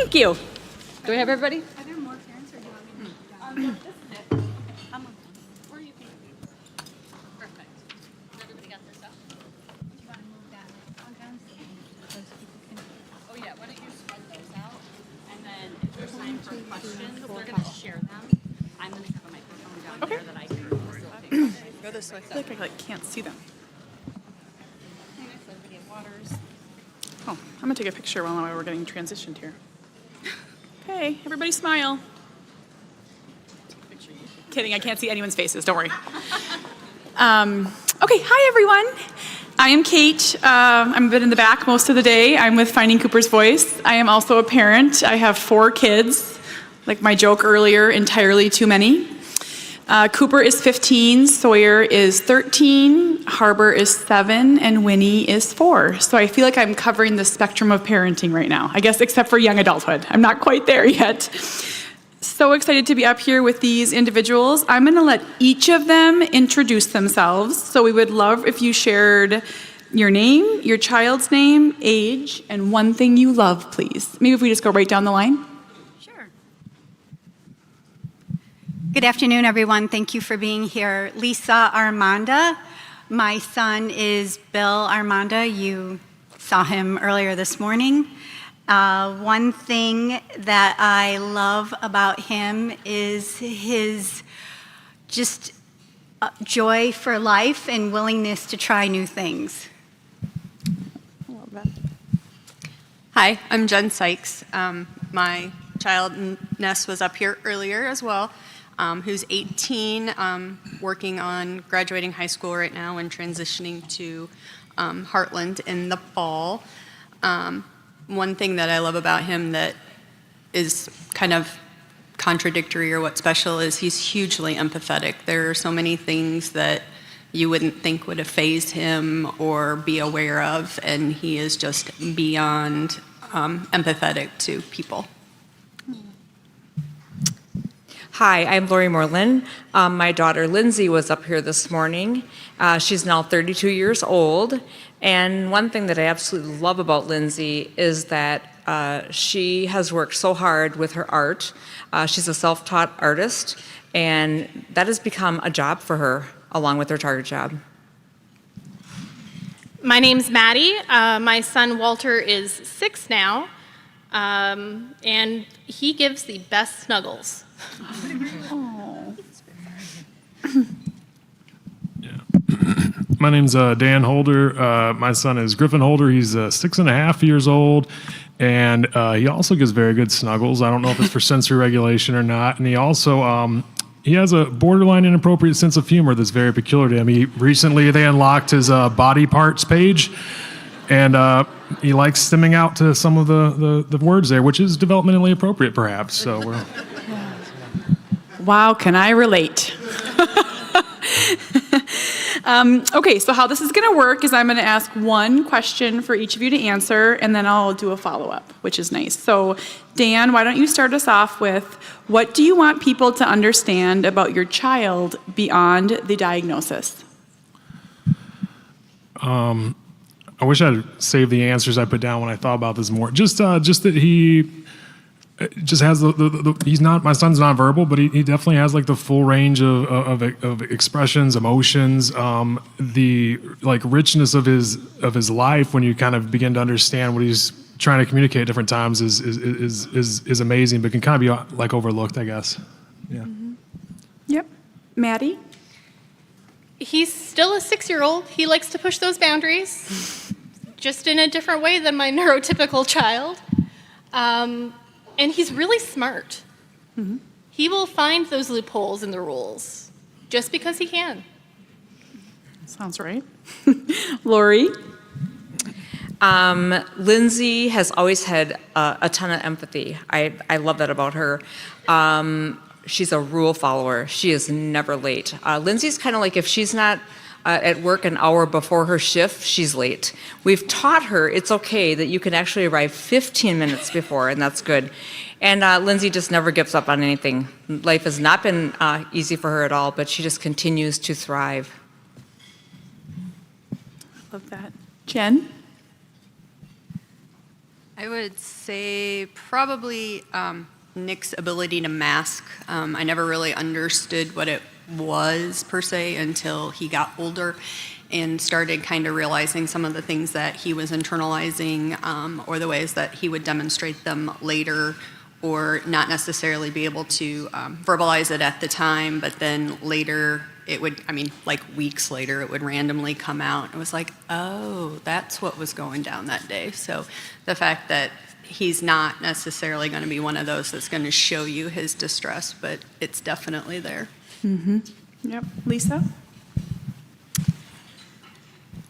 Thank you. Do we have everybody? Are there more parents, or do you want me to move down? This is it. I'm okay. Or you can. Perfect. Has everybody got their stuff? Do you want to move that down so those people can? Oh yeah, why don't you spread those out? And then if there's time for questions, they're going to share them. I'm going to have a microphone down there that I can facilitate. Go this way. I feel like I can't see them. So everybody have waters. Oh, I'm gonna take a picture while we're getting transitioned here. Okay, everybody smile. Kidding, I can't see anyone's faces, don't worry. Okay, hi everyone. I am Kate. I'm a bit in the back most of the day. I'm with Finding Cooper's Voice. I am also a parent. I have 4 kids. Like my joke earlier, entirely too many. Cooper is 15, Sawyer is 13, Harbor is 7, and Winnie is 4. So I feel like I'm covering the spectrum of parenting right now, I guess except for young adulthood. I'm not quite there yet. So excited to be up here with these individuals. I'm going to let each of them introduce themselves. So we would love if you shared your name, your child's name, age, and one thing you love, please. Maybe if we just go right down the line. Sure. Good afternoon, everyone. Thank you for being here. Lisa Armanda. My son is Bill Armanda. You saw him earlier this morning. One thing that I love about him is his just joy for life and willingness to try new things. I love that. Hi, I'm Jen Sykes. My child Ness was up here earlier as well, who's 18, working on graduating high school right now and transitioning to Heartland in the fall. One thing that I love about him that is kind of contradictory or what's special is he's hugely empathetic. There are so many things that you wouldn't think would have phased him or be aware of, and he is just beyond empathetic to people. Hi, I'm Lori Moreland. My daughter Lindsay was up here this morning. She's now 32 years old. And one thing that I absolutely love about Lindsay is that she has worked so hard with her art. She's a self-taught artist, and that has become a job for her along with her target job. My name's Maddie. My son Walter is 6 now, and he gives the best snuggles. My name's Dan Holder. My son is Griffin Holder. He's 6.5 years old, and he also gives very good snuggles. I don't know if it's for sensory regulation or not. And he also he has a borderline inappropriate sense of humor that's very peculiar to him. They unlocked his body parts page, and he likes stimming out to some of the words there, which is developmentally appropriate, perhaps. So we're. Wow, can I relate? Okay, so how this is going to work is I'm going to ask one question for each of you to answer, and then I'll do a follow-up, which is nice. So, Dan, why don't you start us off with, what do you want people to understand about your child beyond the diagnosis? I wish I'd saved the answers I put down when I thought about this more. Just that he just has he's not, my son's nonverbal, but he definitely has like the full range of expressions, emotions, the like richness of his life when you kind of begin to understand what he's trying to communicate at different times is amazing, but can kind of be like overlooked, I guess. Yeah. Mm-hmm. Yep. Maddie? He's still a 6-year-old. He likes to push those boundaries, just in a different way than my neurotypical child. And he's really smart. Mm-hmm. He will find those loopholes in the rules, just because he can. Sounds right. Lori? Lindsay has always had a ton of empathy. I love that about her. She's a rule follower. She is never late. Lindsay's kind of like, if she's not at work an hour before her shift, she's late. We've taught her it's okay that you can actually arrive 15 minutes before, and that's good. And Lindsay just never gives up on anything. Life has not been easy for her at all, but she just continues to thrive. Love that. Jen? I would say probably Nick's ability to mask. I never really understood what it was per se until he got older and started kind of realizing some of the things that he was internalizing or the ways that he would demonstrate them later or not necessarily be able to verbalize it at the time, but then later it would, like weeks later, it would randomly come out. It was like, oh, that's what was going down that day. So the fact that he's not necessarily going to be one of those that's going to show you his distress, but it's definitely there. Yep. Lisa?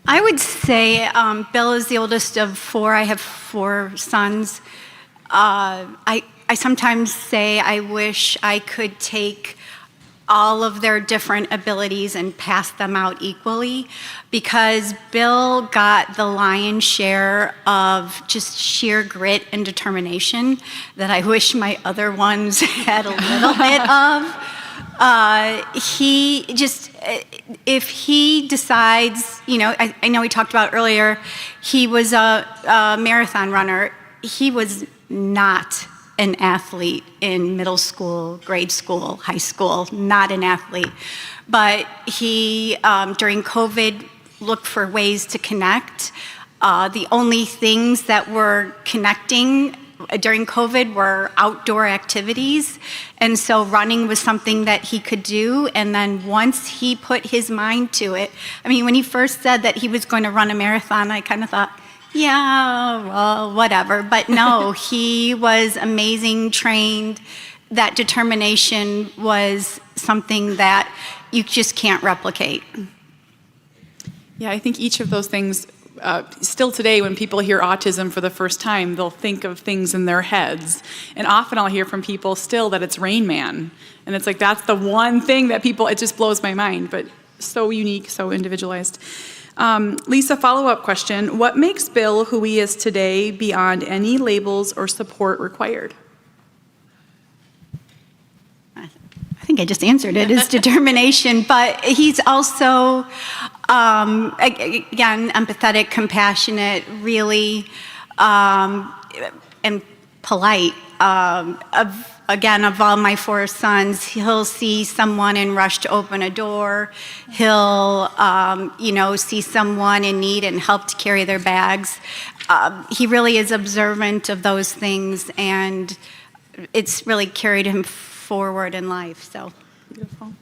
I would say Bill is the oldest of four. I have four sons. I sometimes say I wish I could take all of their different abilities and pass them out equally, because Bill got the lion's share of just sheer grit and determination that I wish my other ones had a little bit of. He just, if he decides, I know we talked about earlier, he was a marathon runner. He was not an athlete in middle school, grade school, high school, not an athlete. But he, during COVID, looked for ways to connect. The only things that were connecting during COVID were outdoor activities. And so running was something that he could do. And then once he put his mind to it, when he first said that he was going to run a marathon, I kind of thought, yeah, well, whatever. But no, he was amazing, trained. That determination was something that you just can't replicate. Yeah, I think each of those things, still today when people hear autism for the first time, they'll think of things in their heads. And often I'll hear from people still that it's Rain Man. And it's like, that's the one thing that people, it just blows my mind, but so unique, so individualized. Lisa, follow-up question. What makes Bill who he is today beyond any labels or support required? I think I just answered it, is determination, but he's also, again, empathetic, compassionate, really, and polite. Of all my four sons, he'll see someone and rush to open a door. He'll, see someone in need and help to carry their bags. He really is observant of those things, and it's really carried him forward in life. So, beautiful.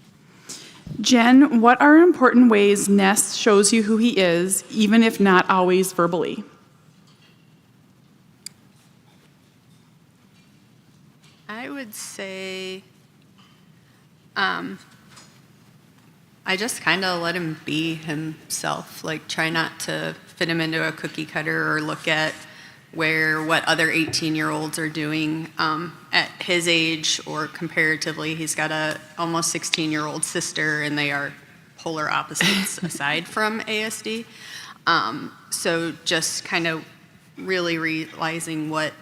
Jen, what are important ways Ness shows you who he is, even if not always verbally? I would say I just kind of let him be himself, like try not to fit him into a cookie cutter or look at what other 18-year-olds are doing at his age, or comparatively, he's got a almost 16-year-old sister, and they are polar opposites aside from ASD. So just kind of really realizing what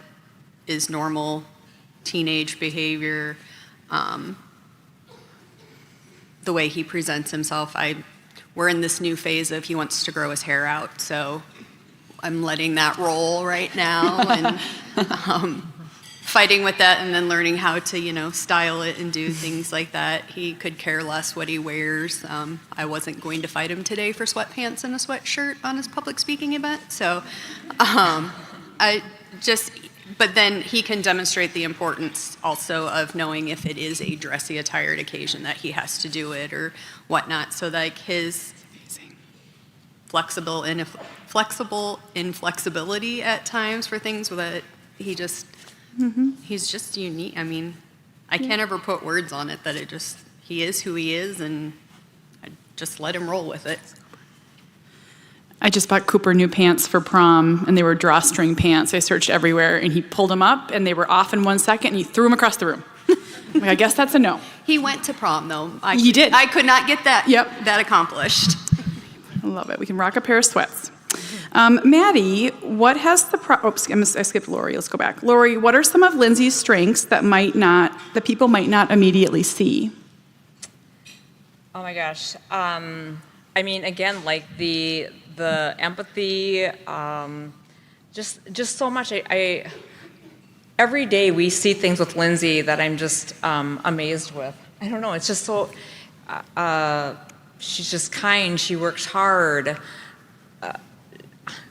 is normal teenage behavior, the way he presents himself. We're in this new phase of he wants to grow his hair out, so I'm letting that roll right now and fighting with that, and then learning how to, style it and do things like that. He could care less what he wears. I wasn't going to fight him today for sweatpants and a sweatshirt on his public speaking event, so but then he can demonstrate the importance also of knowing if it is a dressy attired occasion that he has to do it or whatnot. So like his flexible inflexibility at times for things that he's just unique. I can't ever put words on it, that he is who he is, and I just let him roll with it. I just bought Cooper new pants for prom, and they were drawstring pants. I searched everywhere, and he pulled them up, and they were off in 1 second, and he threw them across the room. I guess that's a no. He went to prom, though. He did. I could not get that accomplished. I love it. We can rock a pair of sweats. Maddie, what has I skipped Lori. Let's go back. Lori, what are some of Lindsay's strengths that people might not immediately see? Oh my gosh. Again, like the empathy, just so much. Every day we see things with Lindsay that I'm just amazed with. I don't know. It's just so. She's just kind. She works hard.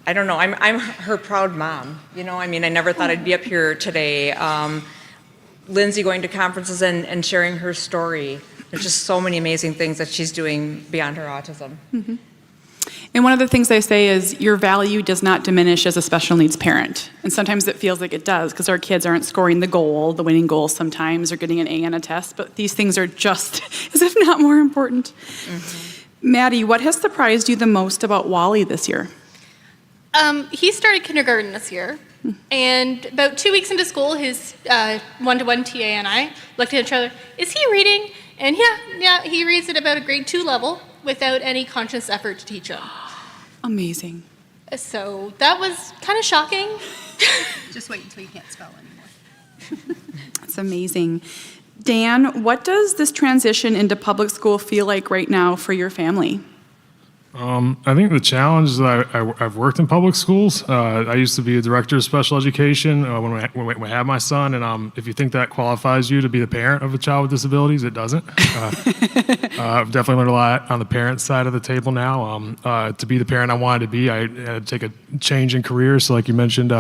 I don't know. I'm her proud mom. You know. I mean, I never thought I'd be up here today. Lindsay going to conferences and sharing her story. There's just so many amazing things that she's doing beyond her autism. Mm-hmm. And one of the things I say is your value does not diminish as a special needs parent. And sometimes it feels like it does because our kids aren't scoring the winning goal sometimes, or getting an A on a test, but these things are just as if not more important. Mm-hmm. Maddie, what has surprised you the most about Wally this year? He started kindergarten this year, and about 2 weeks into school, his one-to-one TA and I looked at each other. Is he reading? And yeah, he reads at about a grade 2 level without any conscious effort to teach him. Amazing. So that was kind of shocking. Just wait until you can't spell anymore. That's amazing. Dan, what does this transition into public school feel like right now for your family? I think the challenge is that I've worked in public schools. I used to be a director of special education when we had my son, and if you think that qualifies you to be the parent of a child with disabilities, it doesn't. I've definitely learned a lot on the parent side of the table now. To be the parent I wanted to be, I had to take a change in career. So like you mentioned,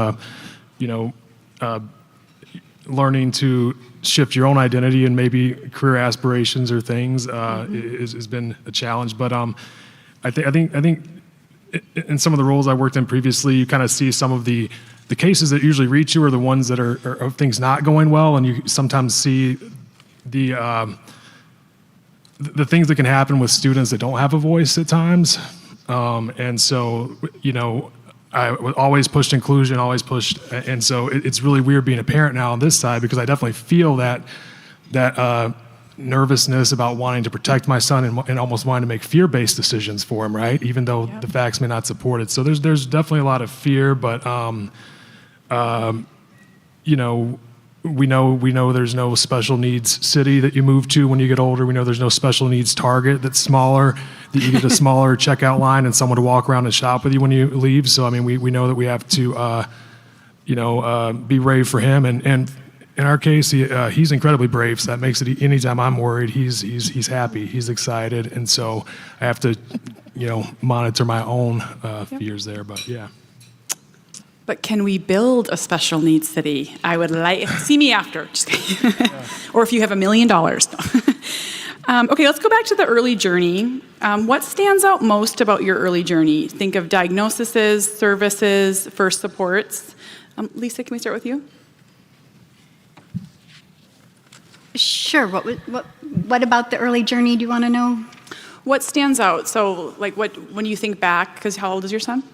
learning to shift your own identity and maybe career aspirations or things has been a challenge. But I think in some of the roles I worked in previously, you kind of see some of the cases that usually reach you are the ones that are of things not going well, and you sometimes see the things that can happen with students that don't have a voice at times. And so, I always pushed inclusion, always pushed, and so it's really weird being a parent now on this side because I definitely feel that nervousness about wanting to protect my son and almost wanting to make fear-based decisions for him, right? Even though the facts may not support it. So there's definitely a lot of fear, but we know there's no special needs city that you move to when you get older. We know there's no special needs Target that's smaller, that you get a smaller checkout line and someone to walk around and shop with you when you leave. So I mean, we know that we have to be brave for him and in our case, he's incredibly brave, so that makes it, anytime I'm worried, he's happy, he's excited, and so I have to, monitor my own fears there, but yeah. But can we build a special needs city? I would like, see me after, just kidding. Or if you have $1 million. Okay, let's go back to the early journey. What stands out most about your early journey? Think of diagnoses, services, first supports. Lisa, can we start with you? Sure. What about the early journey do you want to know? What stands out? So, like, when you think back, because how old is your son?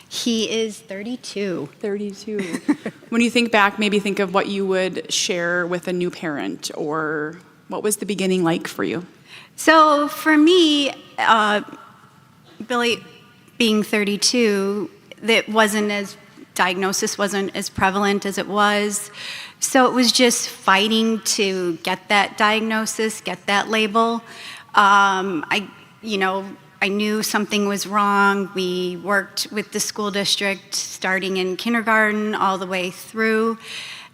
He is 32. 32. When you think back, maybe think of what you would share with a new parent, or what was the beginning like for you? So for me, Billy being 32, diagnosis wasn't as prevalent as it was. So it was just fighting to get that diagnosis, get that label. I knew something was wrong. We worked with the school district starting in kindergarten all the way through.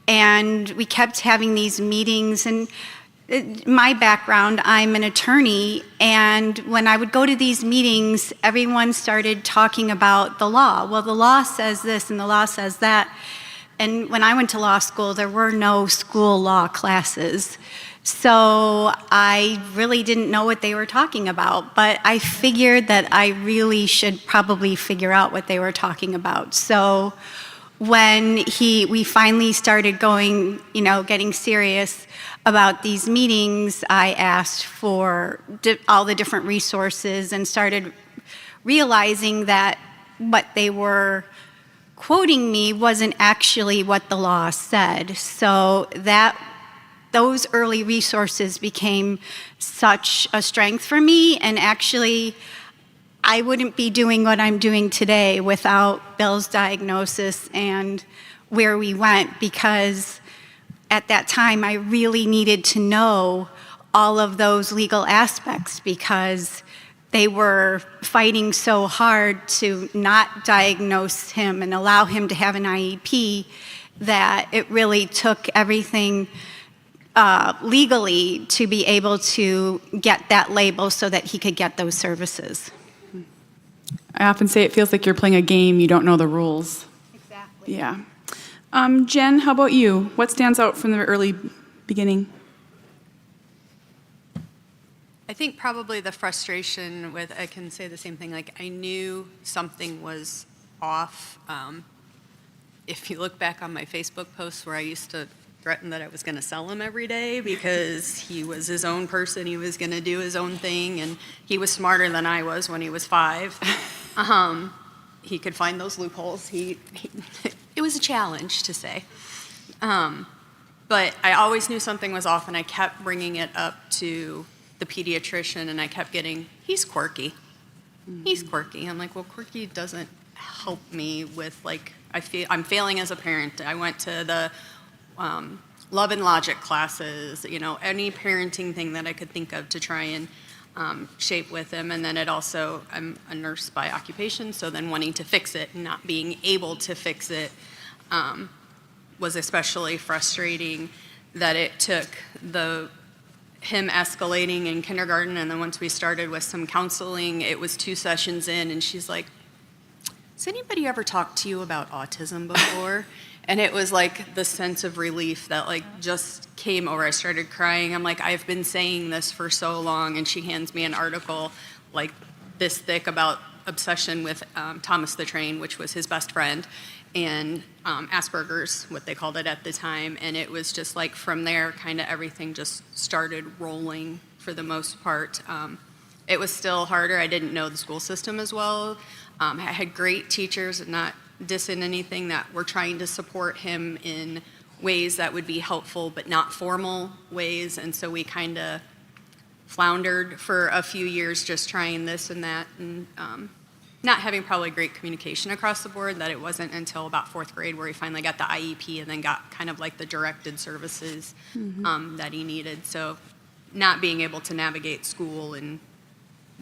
And we kept having these meetings. And my background, I'm an attorney. And when I would go to these meetings, everyone started talking about the law. Well, the law says this and the law says that. And when I went to law school, there were no school law classes. So I really didn't know what they were talking about, but I figured that I really should probably figure out what they were talking about. So when we finally started going, getting serious about these meetings, I asked for all the different resources and started realizing that what they were quoting me wasn't actually what the law said. So those early resources became such a strength for me, and actually I wouldn't be doing what I'm doing today without Bill's diagnosis and where we went, because at that time I really needed to know all of those legal aspects, because they were fighting so hard to not diagnose him and allow him to have an IEP that it really took everything legally to be able to get that label so that he could get those services. I often say it feels like you're playing a game, you don't know the rules. Exactly. Yeah. Jen, how about you? What stands out from the early beginning? I think probably the frustration with, I can say the same thing, like I knew something was off. If you look back on my Facebook posts where I used to threaten that I was going to sell him every day because he was his own person, he was going to do his own thing, and he was smarter than I was when he was 5. He could find those loopholes. It was a challenge to say. But I always knew something was off, and I kept bringing it up to the pediatrician, and I kept getting, he's quirky. He's quirky. I'm like, well, quirky doesn't help me with, like, I'm failing as a parent. I went to the love and logic classes, any parenting thing that I could think of to try and shape with him. And then I'm a nurse by occupation, so then wanting to fix it and not being able to fix it was especially frustrating, that it took him escalating in kindergarten, and then once we started with some counseling, it was 2 sessions in, and she's like, has anybody ever talked to you about autism before? And it was like the sense of relief that like just came over. I started crying. I'm like, I've been saying this for so long, and she hands me an article like this thick about obsession with Thomas the Train, which was his best friend, and Asperger's, what they called it at the time. And it was just like from there, kind of everything just started rolling for the most part. It was still harder. I didn't know the school system as well. I had great teachers, not dissing anything, that were trying to support him in ways that would be helpful, but not formal ways. And so we kind of floundered for a few years just trying this and that, and not having probably great communication across the board, that it wasn't until about 4th grade where he finally got the IEP and then got kind of like the directed services that he needed. So not being able to navigate school and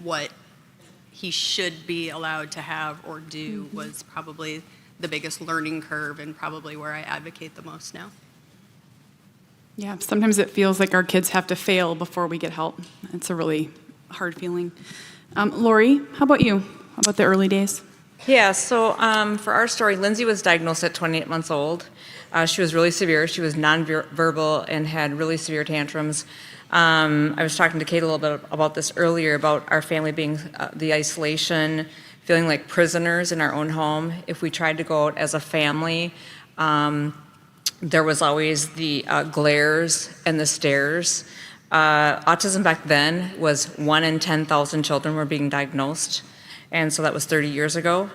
what he should be allowed to have or do was probably the biggest learning curve, and probably where I advocate the most now. Yeah, sometimes it feels like our kids have to fail before we get help. It's a really hard feeling. Lori, how about you? How about the early days? Yeah, so for our story, Lindsay was diagnosed at 28 months old. She was really severe. She was nonverbal and had really severe tantrums. I was talking to Kate a little bit about this earlier, about our family being the isolation, feeling like prisoners in our own home. If we tried to go out as a family, there was always the glares and the stares. Autism back then was 1 in 10,000 children were being diagnosed, and so that was 30 years ago.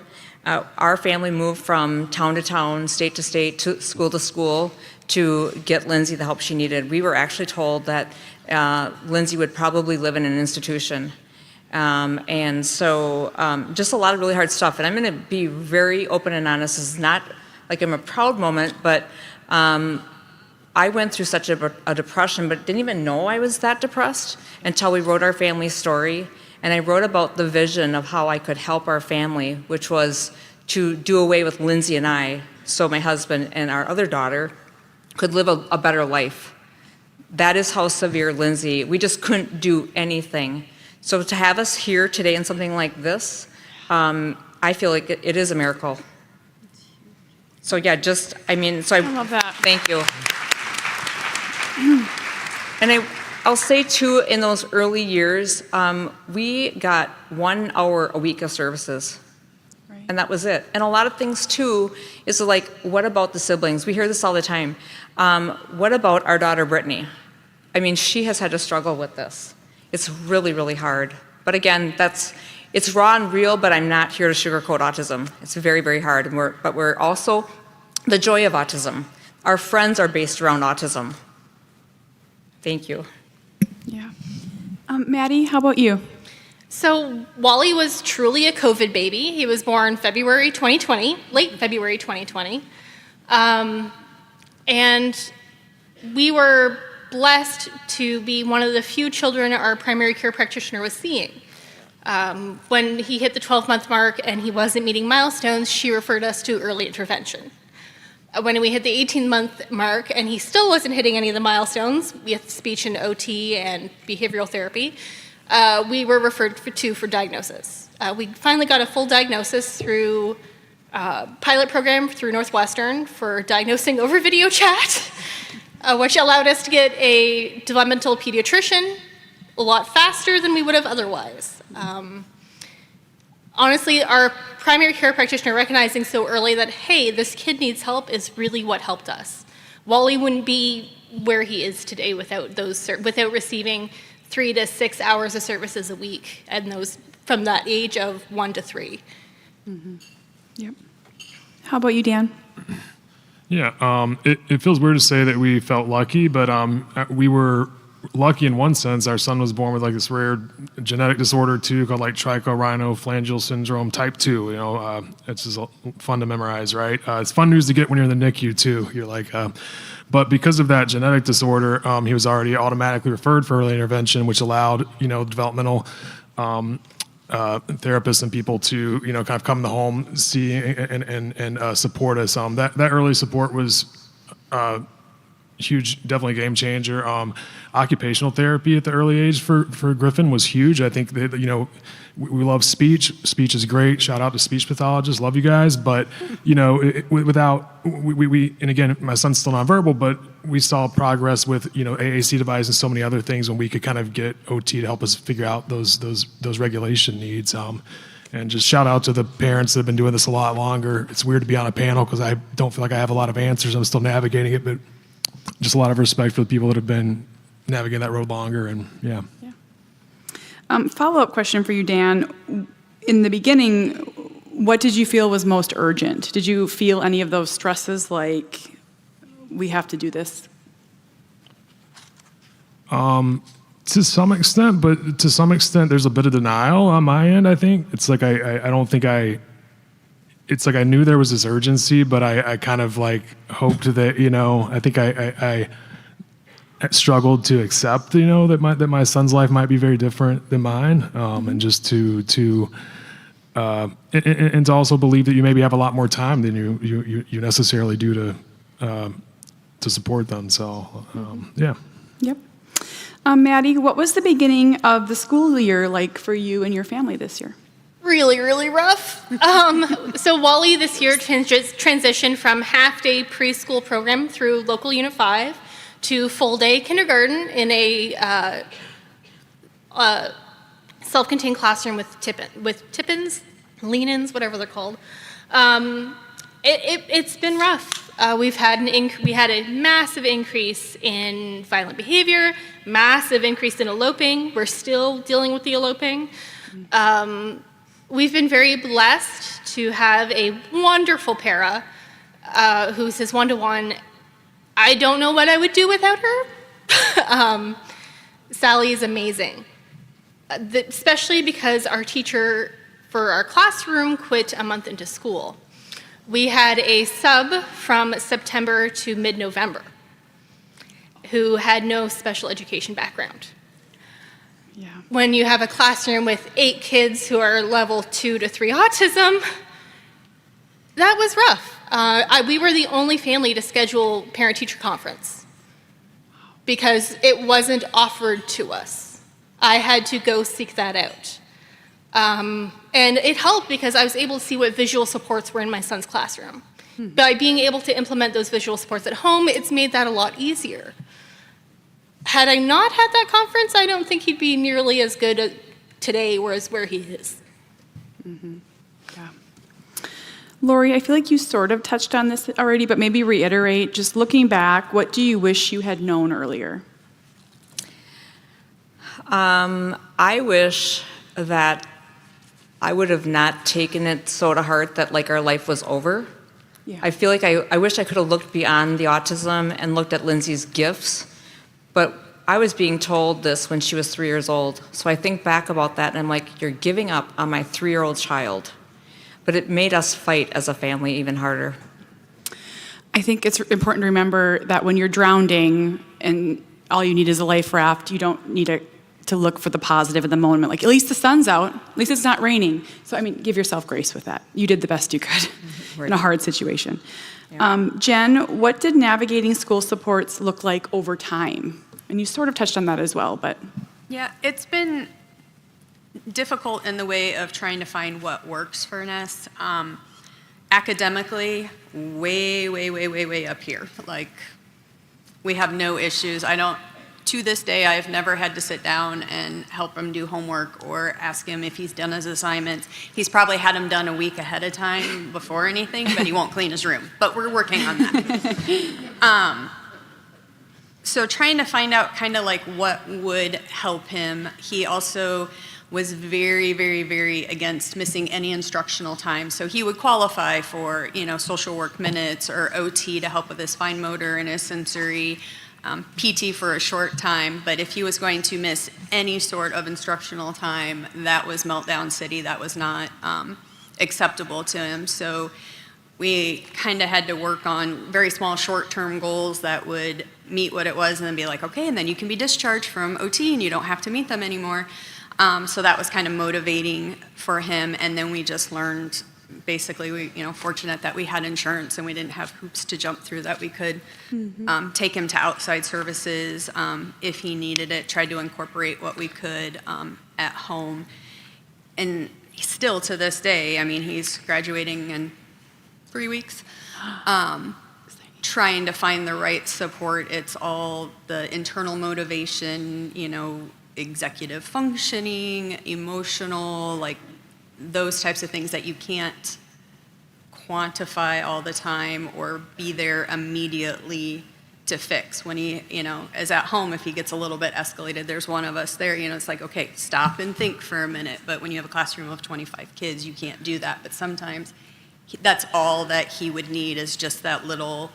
Our family moved from town to town, state to state, to school to get Lindsay the help she needed. We were actually told that Lindsay would probably live in an institution. And so just a lot of really hard stuff. And I'm going to be very open and honest. This is not like I'm a proud moment, but I went through such a depression, but didn't even know I was that depressed until we wrote our family story. And I wrote about the vision of how I could help our family, which was to do away with Lindsay and I, so my husband and our other daughter could live a better life. That is how severe Lindsay, we just couldn't do anything. So to have us here today in something like this, I feel like it is a miracle. So yeah, I love that. Thank you. And I'll say too, in those early years, we got 1 hour a week of services. Right. And that was it. And a lot of things too is like, what about the siblings? We hear this all the time. What about our daughter Brittany? I mean, she has had to struggle with this. It's really, really hard. But again, it's raw and real, but I'm not here to sugarcoat autism. It's very, very hard. But we're also the joy of autism. Our friends are based around autism. Thank you. Yeah. Maddie, how about you? So Wally was truly a COVID baby. He was born February 2020, late February 2020. And we were blessed to be one of the few children our primary care practitioner was seeing. When he hit the 12-month mark and he wasn't meeting milestones, she referred us to early intervention. When we hit the 18-month mark and he still wasn't hitting any of the milestones with speech and OT and behavioral therapy, we were referred for diagnosis. We finally got a full diagnosis through pilot program through Northwestern for diagnosing over video chat, which allowed us to get a developmental pediatrician a lot faster than we would have otherwise. Honestly, our primary care practitioner recognizing so early that, hey, this kid needs help is really what helped us. Wally wouldn't be where he is today without receiving 3 to 6 hours of services a week, and those from that age of 1 to 3. Yep. How about you, Dan? Yeah, it feels weird to say that we felt lucky, but we were lucky in one sense. Our son was born with like this rare genetic disorder too, called like trichorhinophalangeal syndrome type 2. It's just fun to memorize, right? It's fun news to get when you're in the NICU too. You're like, but because of that genetic disorder, he was already automatically referred for early intervention, which allowed developmental therapists and people to kind of come to the home, see and support us. That early support was huge, definitely a game changer. Occupational therapy at the early age for Griffin was huge. I think that we love speech. Speech is great. Shout out to speech pathologists. Love you guys. But without we and again, my son's still nonverbal, but we saw progress with AAC device and so many other things when we could kind of get OT to help us figure out those regulation needs. And just shout out to the parents that have been doing this a lot longer. It's weird to be on a panel because I don't feel like I have a lot of answers. I'm still navigating it, but just a lot of respect for the people that have been navigating that road longer. And yeah. Follow-up question for you, Dan. In the beginning, what did you feel was most urgent? Did you feel any of those stresses like, we have to do this? To some extent, but to some extent, there's a bit of denial on my end, I think. It's like I don't think it's like I knew there was this urgency, but I kind of like hoped that, I think I struggled to accept, that my son's life might be very different than mine, and just to also believe that you maybe have a lot more time than you necessarily do to support them. So, yeah. Yep. Maddie, what was the beginning of the school year like for you and your family this year? Really, really rough. So Wally this year transitioned from half-day preschool program through local Unit 5 to full-day kindergarten in a self-contained classroom with tippins, lean-ins, whatever they're called. It's been rough. We had a massive increase in violent behavior, massive increase in eloping. We're still dealing with the eloping. We've been very blessed to have a wonderful para who's his one-to-one. I don't know what I would do without her. Sally is amazing, especially because our teacher for our classroom quit a month into school. We had a sub from September to mid-November who had no special education background. Yeah. When you have a classroom with 8 kids who are level 2 to 3 autism, that was rough. We were the only family to schedule parent-teacher conference because it wasn't offered to us. I had to go seek that out. And it helped because I was able to see what visual supports were in my son's classroom. By being able to implement those visual supports at home, it's made that a lot easier. Had I not had that conference, I don't think he'd be nearly as good today as where he is. Mm-hmm. Yeah. Lori, I feel like you sort of touched on this already, but maybe reiterate, just looking back, what do you wish you had known earlier? I wish that I would have not taken it so to heart that like our life was over. Yeah. I feel like I wish I could have looked beyond the autism and looked at Lindsay's gifts, but I was being told this when she was 3 years old. So I think back about that and I'm like, you're giving up on my 3-year-old child. But it made us fight as a family even harder. I think it's important to remember that when you're drowning and all you need is a life raft, you don't need a to look for the positive in the moment. Like, at least the sun's out. At least it's not raining. So, I mean, give yourself grace with that. You did the best you could in a hard situation. Jen, what did navigating school supports look like over time? And you sort of touched on that as well, but. Yeah, it's been difficult in the way of trying to find what works for Ness. Academically, way up here. Like, we have no issues. To this day, I've never had to sit down and help him do homework or ask him if he's done his assignments. He's probably had them done a week ahead of time before anything, but he won't clean his room. But we're working on that. So trying to find out kind of like what would help him. He also was very against missing any instructional time. So he would qualify for, social work minutes or OT to help with his fine motor and his sensory, PT for a short time. But if he was going to miss any sort of instructional time, that was meltdown city. That was not acceptable to him. So we kind of had to work on very small short-term goals that would meet what it was and then be like, okay, and then you can be discharged from OT and you don't have to meet them anymore. So that was kind of motivating for him. And then we just learned, basically, we, fortunate that we had insurance and we didn't have hoops to jump through, that we could take him to outside services if he needed it, tried to incorporate what we could at home. And still to this day, I mean, he's graduating in 3 weeks. Trying to find the right support. It's all the internal motivation, executive functioning, emotional, like those types of things that you can't quantify all the time or be there immediately to fix. When he, is at home, if he gets a little bit escalated, there's one of us there, it's like, okay, stop and think for a minute. But when you have a classroom of 25 kids, you can't do that. But sometimes that's all that he would need, is just that little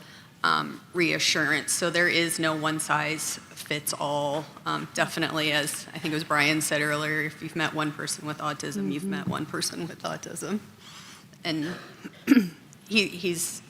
reassurance. So there is no one size fits all. Definitely, as I think it was Brian said earlier, if you've met one person with autism, you've met one person with autism. And he's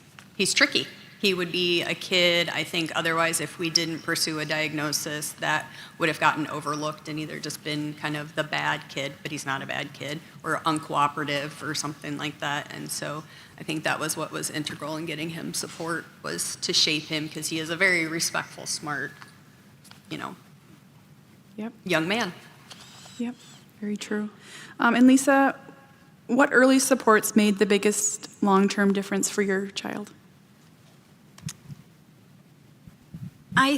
tricky. He would be a kid, I think, otherwise, if we didn't pursue a diagnosis, that would have gotten overlooked and either just been kind of the bad kid, but he's not a bad kid, or uncooperative or something like that. And so I think that was what was integral in getting him support, was to shape him, because he is a very respectful, smart, young man. Yep, very true. And Lisa, what early supports made the biggest long-term difference for your child? I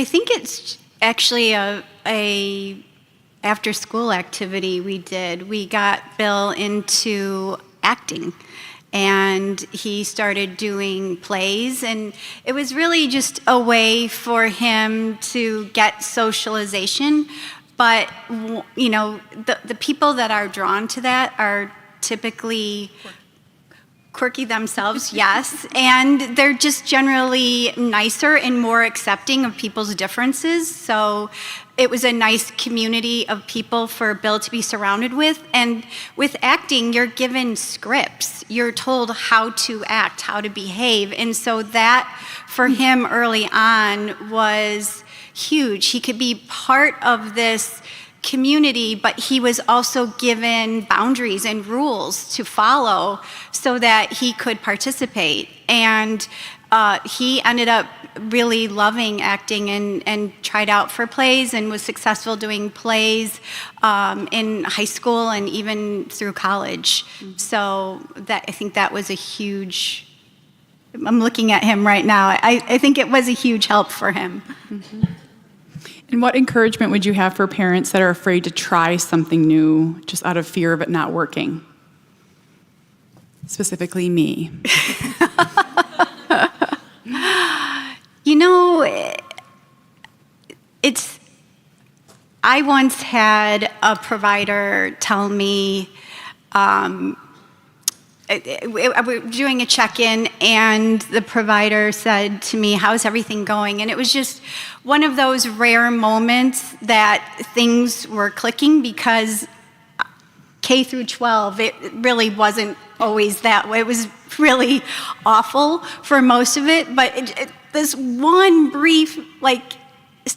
think it's actually a after-school activity we did. We got Bill into acting, and he started doing plays, and it was really just a way for him to get socialization. But, the people that are drawn to that are typically quirky themselves, yes, and they're just generally nicer and more accepting of people's differences. So it was a nice community of people for Bill to be surrounded with. And with acting, you're given scripts. You're told how to act, how to behave. And so that, for him early on, was huge. He could be part of this community, but he was also given boundaries and rules to follow so that he could participate. And he ended up really loving acting and tried out for plays and was successful doing plays in high school and even through college. So I think that was a huge, I'm looking at him right now, I think it was a huge help for him. And what encouragement would you have for parents that are afraid to try something new just out of fear of it not working? Specifically me. I once had a provider tell me, we were doing a check-in, and the provider said to me, "How's everything going?" And it was just one of those rare moments that things were clicking, because K through 12, it really wasn't always that way. It was really awful for most of it, but this one brief,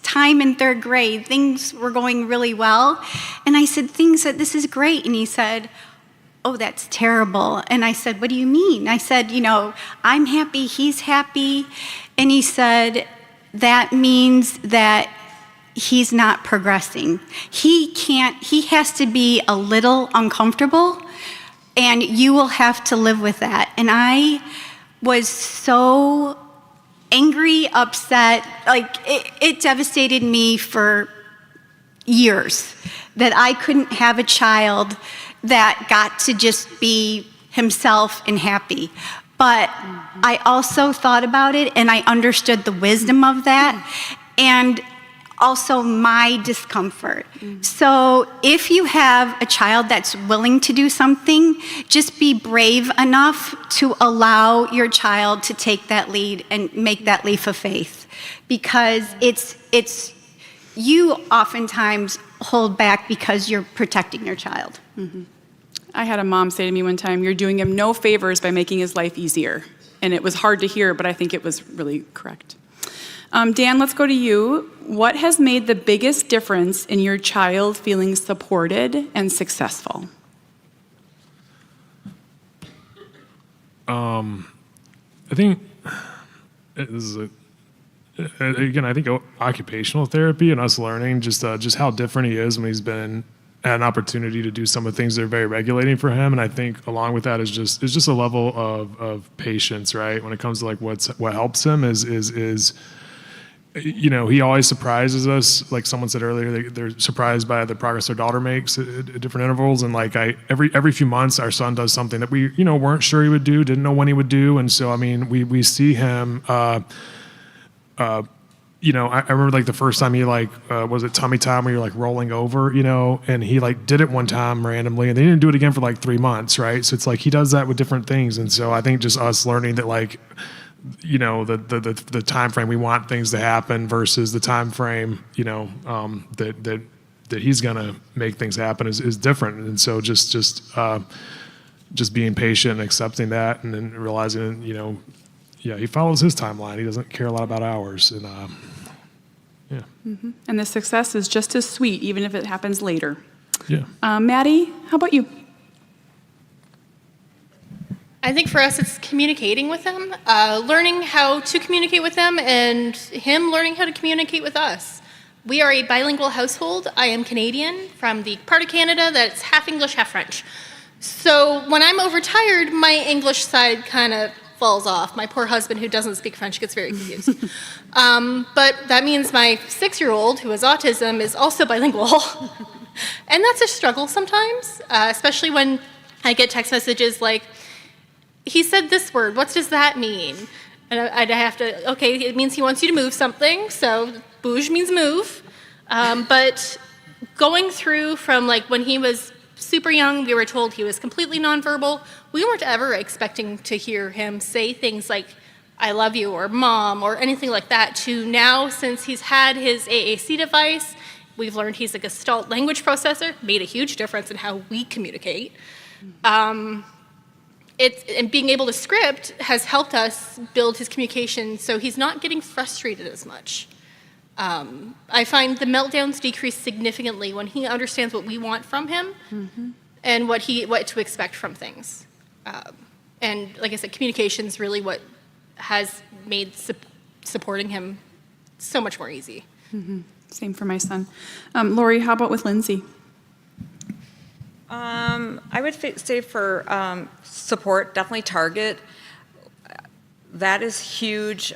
time in third grade, things were going really well. And I said, this is great. And he said, oh, that's terrible. And I said, what do you mean? I said, I'm happy, he's happy. And he said, that means that he's not progressing. He has to be a little uncomfortable, and you will have to live with that. And I was so angry, upset, like it devastated me for years that I couldn't have a child that got to just be himself and happy. But I also thought about it, and I understood the wisdom of that, and also my discomfort. So if you have a child that's willing to do something, just be brave enough to allow your child to take that lead and make that leap of faith, because it's you oftentimes hold back because you're protecting your child. I had a mom say to me one time, you're doing him no favors by making his life easier. And it was hard to hear, but I think it was really correct. Dan, let's go to you. What has made the biggest difference in your child feeling supported and successful? I think this is I think occupational therapy and us learning just how different he is when he's had an opportunity to do some of the things that are very regulating for him. And I think along with that is just a level of patience, right? When it comes to like what helps him is he always surprises us. Like someone said earlier, they're surprised by the progress their daughter makes at different intervals. And like every few months, our son does something that we weren't sure he would do, didn't know when he would do. And so I mean, we see him. I remember like the first time he was it tummy time where you're like rolling over, and he like did it one time randomly, and they didn't do it again for like 3 months, right? So it's like he does that with different things. And so I think just us learning that like the time frame we want things to happen versus the time frame that he's gonna make things happen is different. And so just being patient and accepting that, and then realizing he follows his timeline. He doesn't care a lot about ours. And And the success is just as sweet, even if it happens later. yeah. Maddie, how about you? I think for us, it's communicating with him, learning how to communicate with him, and him learning how to communicate with us. We are a bilingual household. I am Canadian from the part of Canada that's half English, half French. So when I'm overtired, my English side kind of falls off. My poor husband, who doesn't speak French, gets very confused. But that means my 6-year-old, who has autism, is also bilingual. And that's a struggle sometimes, especially when I get text messages like, he said this word, what does that mean? And I'd have to, okay, it means he wants you to move something, so bouge means move. But going through from like when he was super young, we were told he was completely nonverbal. We weren't ever expecting to hear him say things like, I love you, or mom, or anything like that, to now, since he's had his AAC device, we've learned he's a Gestalt language processor, made a huge difference in how we communicate. And being able to script has helped us build his communication so he's not getting frustrated as much. I find the meltdowns decrease significantly when he understands what we want from him and what to expect from things. And like I said, communication is really what has made supporting him so much more easy. Same for my son. Lori, how about with Lindsay? I would say for support, definitely Target. That is huge.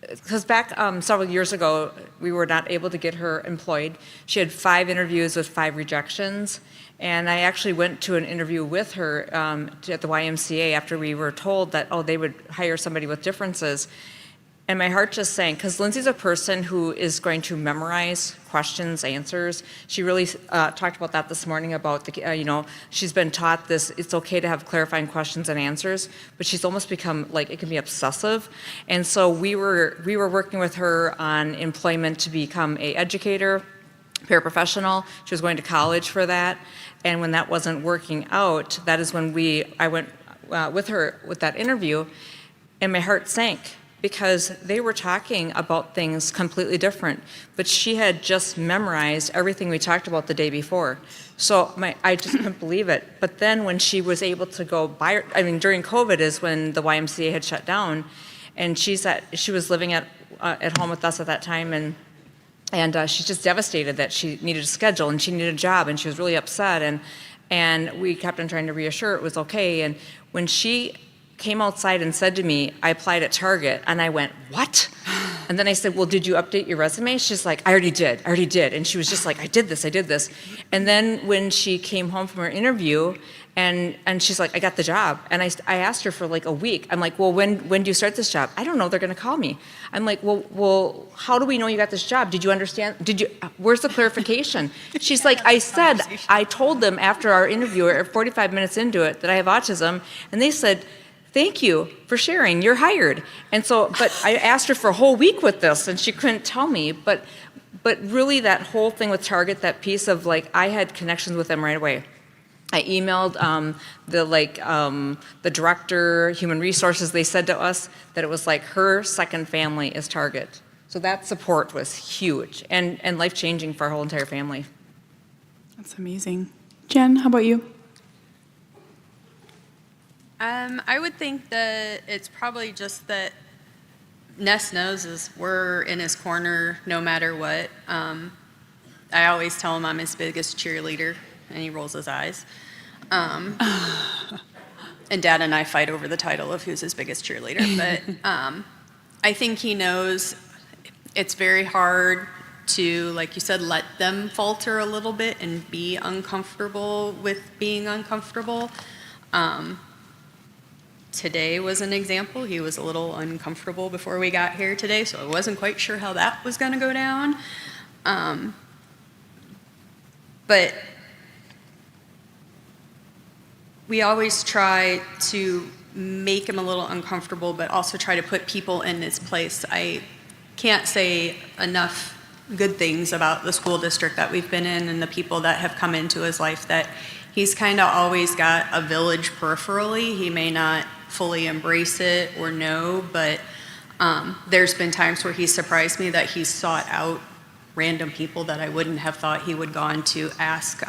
Because back several years ago, we were not able to get her employed. She had 5 interviews with 5 rejections. And I actually went to an interview with her at the YMCA after we were told that, they would hire somebody with differences. And my heart just sank, because Lindsay's a person who is going to memorize questions, answers. She really talked about that this morning about, she's been taught this, it's okay to have clarifying questions and answers, but she's almost become, it can be obsessive. And so we were working with her on employment to become an educator, paraprofessional. She was going to college for that. And when that wasn't working out, that is when I went with her with that interview, and my heart sank. because they were talking about things completely different. But she had just memorized everything we talked about the day before. So I just couldn't believe it. But then when she was able to go by, during COVID is when the YMCA had shut down, and she was living at home with us at that time, and she's just devastated that she needed a schedule and she needed a job, and she was really upset, and we kept on trying to reassure her it was okay. And when she came outside and said to me, I applied at Target, and I went, what? And then I said, well, did you update your resume? She's like, I already did. And she was just like, I did this. And then when she came home from her interview, and she's like, I got the job. And I asked her for like a week. I'm like, well, when do you start this job? I don't know. They're going to call me. I'm like, well, how do we know you got this job? Did you understand? Where's the clarification? She's like, I told them after our interview, or 45 minutes into it, that I have autism. And they said, thank you for sharing. You're hired. And so, but I asked her for a whole week with this, and she couldn't tell me. But really, that whole thing with Target, that piece of like, I had connections with them right away. I emailed the director, human resources. They said to us that it was like her second family is Target. So that support was huge and life-changing for our whole entire family. That's amazing. Jen, how about you? I would think that it's probably just that Ness knows is we're in his corner no matter what. I always tell him I'm his biggest cheerleader, and he rolls his eyes. And Dad and I fight over the title of who's his biggest cheerleader. But I think he knows it's very hard to, like you said, let them falter a little bit and be uncomfortable with being uncomfortable. Today was an example. He was a little uncomfortable before we got here today, so I wasn't quite sure how that was going to go down. But we always try to make him a little uncomfortable, but also try to put people in his place. I can't say enough good things about the school district that we've been in and the people that have come into his life, that he's kind of always got a village peripherally. He may not fully embrace it or know, but there's been times where he's surprised me that he's sought out random people that I wouldn't have thought he would gone to ask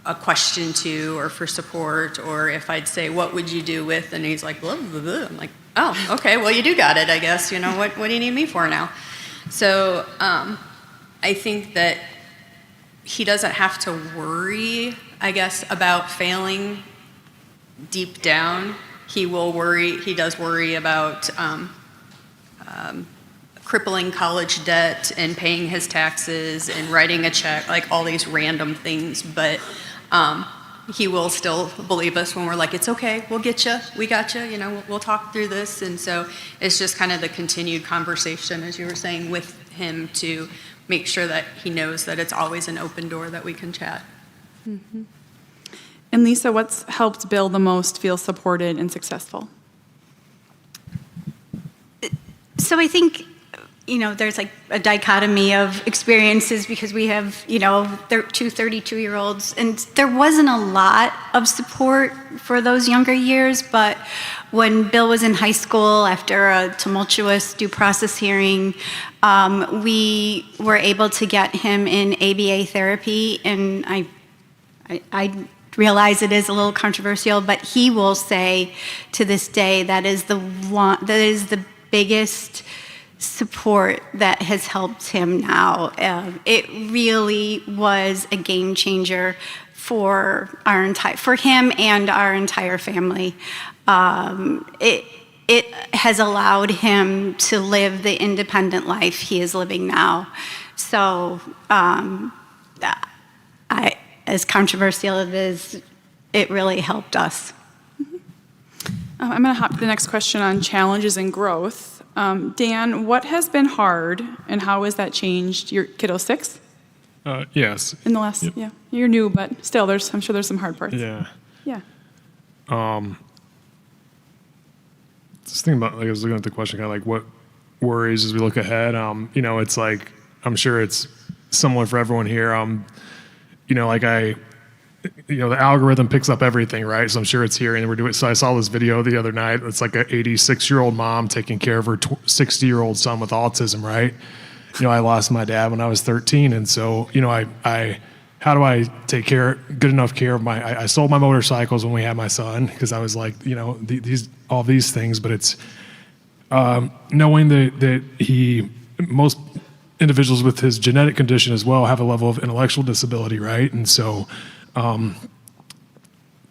a question to, or for support, or if I'd say, what would you do with, and he's like, blah, blah, blah. I'm like, oh, okay, well, you do got it, I guess. You know, what do you need me for now? So I think that he doesn't have to worry, I guess, about failing deep down. He does worry about crippling college debt and paying his taxes and writing a check, like all these random things, but he will still believe us when we're like, it's okay, we'll get you, we got you, we'll talk through this. And so it's just kind of the continued conversation, as you were saying, with him to make sure that he knows that it's always an open door that we can chat. Mm-hmm. And Lisa, what's helped Bill the most feel supported and successful? So I think, there's like a dichotomy of experiences because we have, two 32-year-olds, and there wasn't a lot of support for those younger years, but when Bill was in high school after a tumultuous due process hearing, we were able to get him in ABA therapy, and I realize it is a little controversial, but he will say to this day that is the biggest support that has helped him now. It really was a game changer for him and our entire family. It has allowed him to live the independent life he is living now. So, as controversial as it is, it really helped us. I'm going to hop to the next question on challenges and growth. Dan, what has been hard, and how has that changed? Your kiddo 6? Yes. In the last, yeah. You're new, but still, I'm sure there's some hard parts. Yeah. Yeah. Just thinking about, I was looking at the question, kind of like what worries as we look ahead. It's like, I'm sure it's similar for everyone here. the algorithm picks up everything, right? So I'm sure it's hearing. And we're doing. So I saw this video the other night. It's like an 86-year-old mom taking care of her 60-year-old son with autism, right? I lost my dad when I was 13, and so I how do I take good enough care of I sold my motorcycles when we had my son because I was like, all these things, but it's knowing that most individuals with his genetic condition as well have a level of intellectual disability, right? And so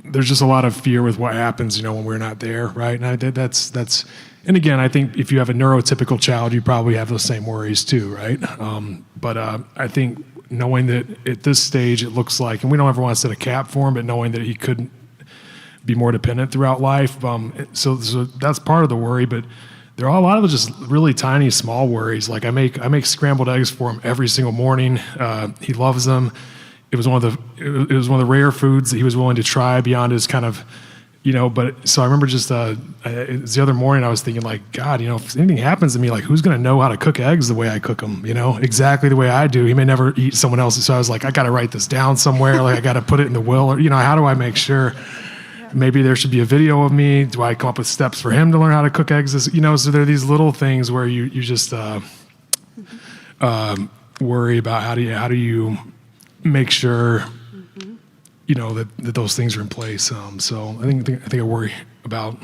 there's just a lot of fear with what happens, when we're not there, right? And that's. And again, I think if you have a neurotypical child, you probably have those same worries too, right? But I think knowing that at this stage it looks like, and we don't ever want to set a cap for him, but knowing that he couldn't be more dependent throughout life, so that's part of the worry. But there are a lot of just really tiny, small worries. Like I make scrambled eggs for him every single morning. He loves them. It was one of the rare foods that he was willing to try beyond his kind of. But so I remember just the other morning I was thinking like, God, if anything happens to me, like who's going to know how to cook eggs the way I cook them, exactly the way I do. He may never eat someone else's. So I was like, I got to write this down somewhere. Like I got to put it in the will, or, how do I make sure? Maybe there should be a video of me. Do I come up with steps for him to learn how to cook eggs? So there are these little things where you just worry about how do you make sure that those things are in place. So I think I worry about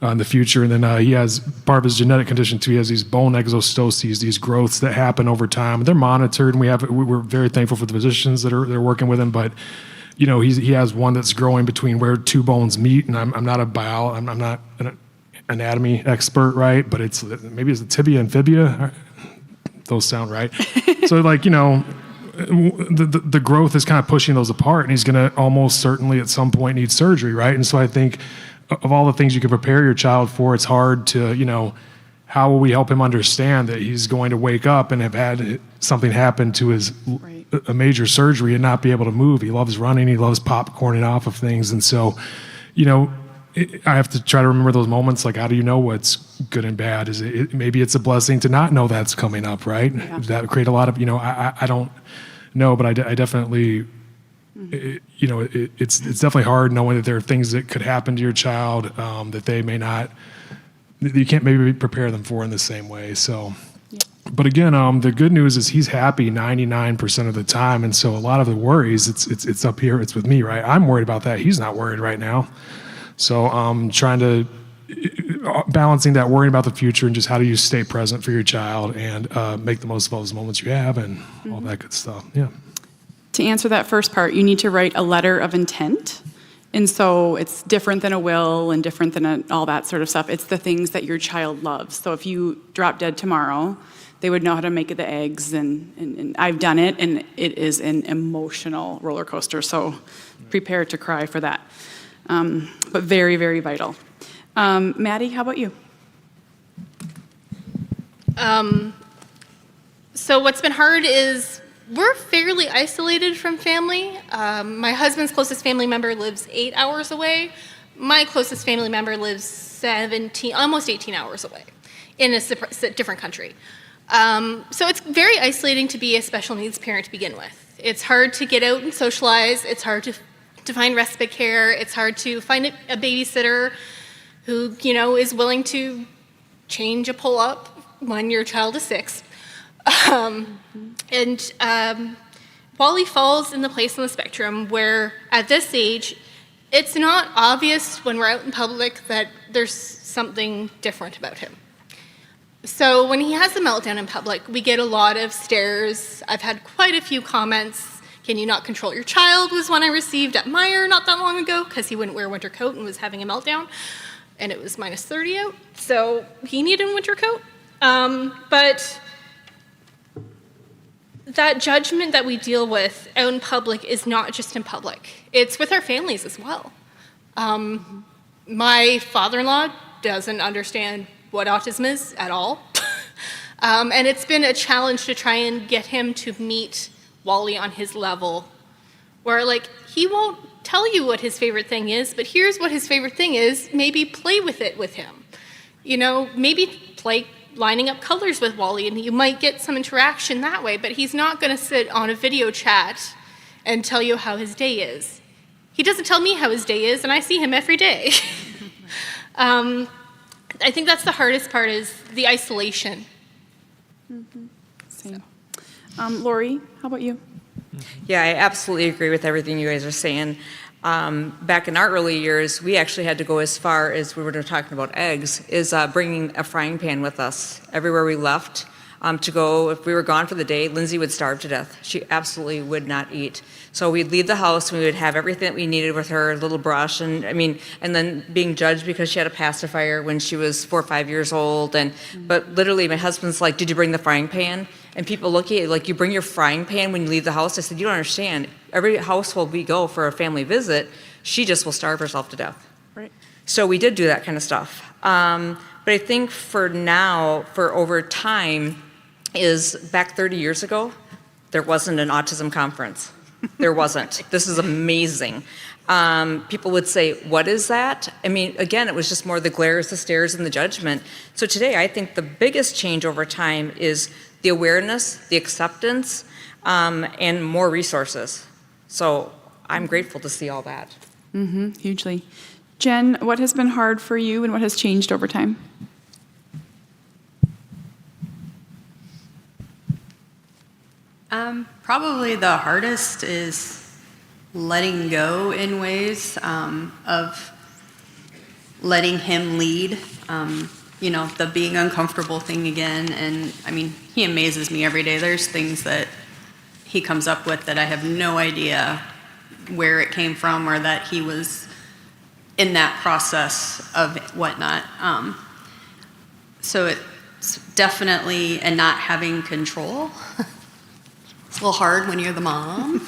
in the future. And then he has part of his genetic condition too. He has these bone exostoses, these growths that happen over time. They're monitored, and we're very thankful for the physicians that are working with him. But he has one that's growing between where two bones meet. And I'm not I'm not an anatomy expert, right? But maybe it's the tibia and fibia. Those sound right. So the growth is kind of pushing those apart, and he's going to almost certainly at some point need surgery, right? And so I think of all the things you can prepare your child for, it's hard to, how will we help him understand that he's going to wake up and have had something happen to his a major surgery and not be able to move? He loves running, he loves popcorning off of things, and so, I have to try to remember those moments. Like, how do you know what's good and bad? Maybe it's a blessing to not know that's coming up, right? Yeah. That would create a lot of, I don't know, but I definitely, it's definitely hard knowing that there are things that could happen to your child that they may not, you can't maybe prepare them for in the same way. So, yeah. But again, the good news is he's happy 99% of the time, and so a lot of the worries, it's up here, it's with me, right? I'm worried about that. He's not worried right now. So trying to balancing that, worrying about the future, and just how do you stay present for your child and make the most of those moments you have and all that good stuff. Yeah. To answer that first part, you need to write a letter of intent. And so it's different than a will and different than all that sort of stuff. It's the things that your child loves. So if you drop dead tomorrow, they would know how to make the eggs. And I've done it, and it is an emotional roller coaster. So prepare to cry for that. But very, very vital. Maddie, how about you? So what's been hard is we're fairly isolated from family. My husband's closest family member lives 8 hours away. My closest family member lives almost 18 hours away in a different country. So it's very isolating to be a special needs parent to begin with. It's hard to get out and socialize. It's hard to find respite care. It's hard to find a babysitter who, is willing to change a pull-up when your child is 6. Wally falls in the place on the spectrum where, at this age, it's not obvious when we're out in public that there's something different about him. So when he has a meltdown in public, we get a lot of stares. I've had quite a few comments. Can you not control your child was one I received at Meijer not that long ago because he wouldn't wear a winter coat and was having a meltdown. And it was minus 30 out, so he needed a winter coat. But that judgment that we deal with out in public is not just in public. It's with our families as well. My father-in-law doesn't understand what autism is at all. And it's been a challenge to try and get him to meet Wally on his level, where he won't tell you what his favorite thing is, but here's what his favorite thing is. Maybe play with it with him. Maybe play lining up colors with Wally, and you might get some interaction that way, but he's not going to sit on a video chat and tell you how his day is. He doesn't tell me how his day is, and I see him every day. I think that's the hardest part, is the isolation. Same. Lori, how about you? Yeah, I absolutely agree with everything you guys are saying. Back in our early years, we actually had to go as far as we were talking about eggs, is bringing a frying pan with us everywhere we left to go. If we were gone for the day, Lindsay would starve to death. She absolutely would not eat. So we'd leave the house and we would have everything that we needed with her, a little brush, and then being judged because she had a pacifier when she was 4 or 5 years old. But literally, my husband's like, "Did you bring the frying pan?" And people look at you like, "You bring your frying pan when you leave the house?" I said, "You don't understand. Every household we go for a family visit, she just will starve herself to death." Right. So we did do that kind of stuff. But I think for now, for over time, is back 30 years ago, there wasn't an autism conference. There wasn't. This is amazing. People would say, "What is that?" I mean, again, it was just more the glares, the stares, and the judgment. So today, I think the biggest change over time is the awareness, the acceptance, and more resources. So I'm grateful to see all that. Hugely. Jen, what has been hard for you and what has changed over time? Probably the hardest is letting go in ways of letting him lead. The being uncomfortable thing again. And I mean, he amazes me every day. There's things that he comes up with that I have no idea where it came from or that he was in that process of whatnot. So it's definitely, and not having control. It's a little hard when you're the mom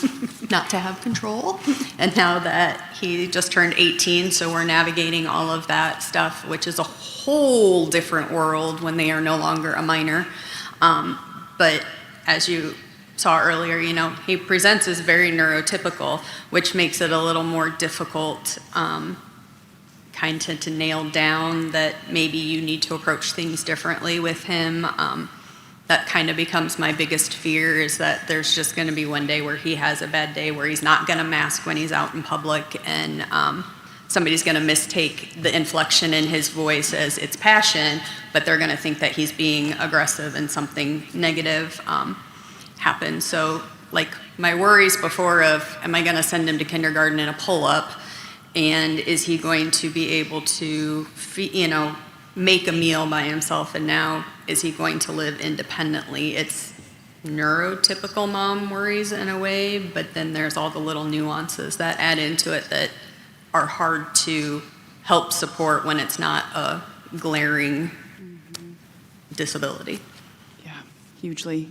not to have control. And now that he just turned 18, so we're navigating all of that stuff, which is a whole different world when they are no longer a minor. But as you saw earlier, he presents as very neurotypical, which makes it a little more difficult kind of to nail down that maybe you need to approach things differently with him. That kind of becomes my biggest fear, is that there's just going to be one day where he has a bad day where he's not going to mask when he's out in public, and somebody's going to mistake the inflection in his voice as it's passion, but they're going to think that he's being aggressive and something negative happens. So like my worries before of, am I going to send him to kindergarten in a pull-up, and is he going to be able to make a meal by himself, and now is he going to live independently? It's neurotypical mom worries in a way, but then there's all the little nuances that add into it that are hard to help support when it's not a glaring disability. Yeah, hugely.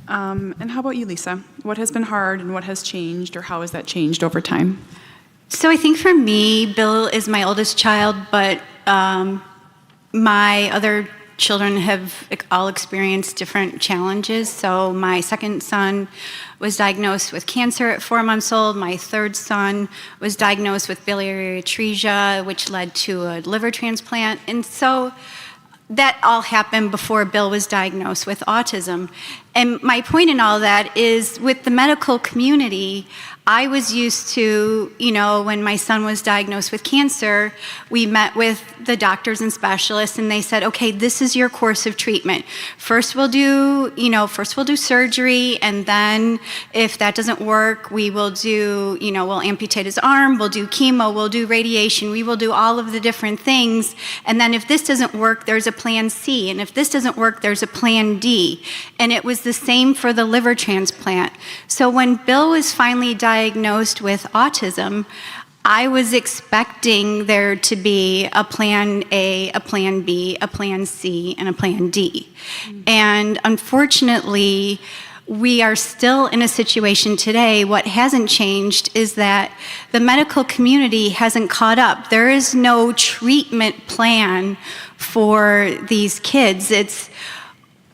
And how about you, Lisa? What has been hard and what has changed, or how has that changed over time? So I think for me, Bill is my oldest child, but my other children have all experienced different challenges. So my second son was diagnosed with cancer at 4 months old. My third son was diagnosed with biliary atresia, which led to a liver transplant. And so that all happened before Bill was diagnosed with autism. And my point in all that is, with the medical community, I was used to, when my son was diagnosed with cancer, we met with the doctors and specialists, and they said, okay, this is your course of treatment. First we'll do surgery, and then if that doesn't work, we will do, we'll amputate his arm, we'll do chemo, we'll do radiation, we will do all of the different things. And then if this doesn't work, there's a plan C. And if this doesn't work, there's a plan D. And it was the same for the liver transplant. So when Bill was finally diagnosed with autism, I was expecting there to be a plan A, a plan B, a plan C, and a plan D. And unfortunately, we are still in a situation today. What hasn't changed is that the medical community hasn't caught up. There is no treatment plan for these kids. It's,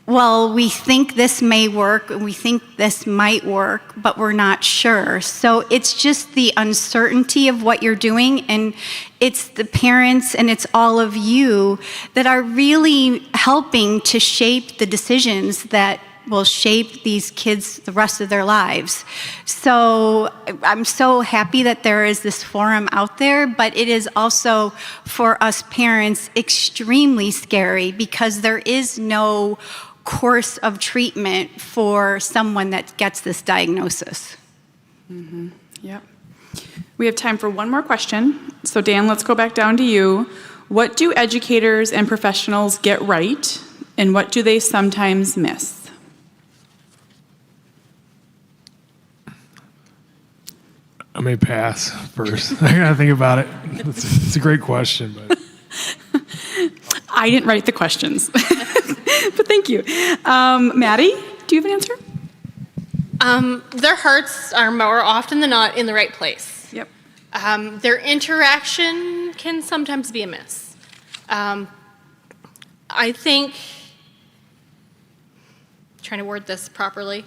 well, we think this may work, we think this might work, but we're not sure. So it's just the uncertainty of what you're doing, and it's the parents and it's all of you that are really helping to shape the decisions that will shape these kids the rest of their lives. So I'm so happy that there is this forum out there, but it is also for us parents extremely scary because there is no course of treatment for someone that gets this diagnosis. Yep. We have time for one more question. So Dan, let's go back down to you. What do educators and professionals get right, and what do they sometimes miss? I may pass first. I gotta think about it. It's a great question, but I didn't write the questions, but thank you. Maddie, do you have an answer? Their hearts are more often than not in the right place. Yep. Their interaction can sometimes be a miss. I think, trying to word this properly,